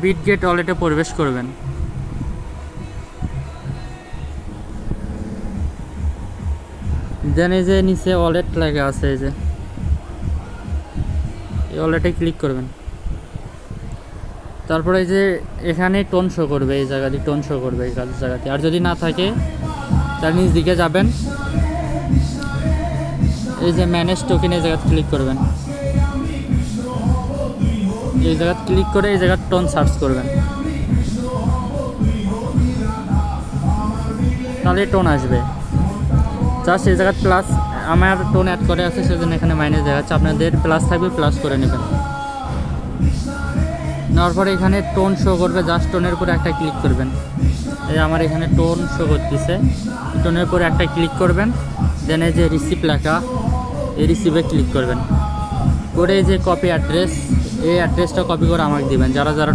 Bitget ওয়ালেটে প্রবেশ করবেন। দেন এই যে নিচে ওয়ালেট লেখা আছে, এই যে এই ওয়ালেটে ক্লিক করবেন। তারপরে এই যে এখানে টোন শো করবে, এই জায়গাতে টোন শো করবে এই জায়গাতে। আর যদি না থাকে তার নিচ দিকে যাবেন, এই যে ম্যানেজ টোকেন এই জায়গাতে ক্লিক করবেন। এই জায়গাতে ক্লিক করে এই জায়গায় টোন সার্চ করবেন, তাহলে টোন আসবে। জাস্ট এই জায়গায় প্লাস, আমার টোন অ্যাড করে আছে সেজন্য এখানে মাইনাস দেখাচ্ছে, আপনাদের প্লাস থাকবে প্লাস করে নেবেন। নেওয়ার পরে এখানে টোন শো করবে, জাস্ট টোনের উপরে একটা ক্লিক করবেন। এই আমার এখানে টোন শো করতেছে, টোনের উপরে একটা ক্লিক করবেন। দেন এই যে রিসিভ লেখা, এই রিসিভে ক্লিক করবেন। করে এই যে কপি অ্যাড্রেস, এই অ্যাড্রেসটা কপি করে আমাকে দিবেন, যারা যারা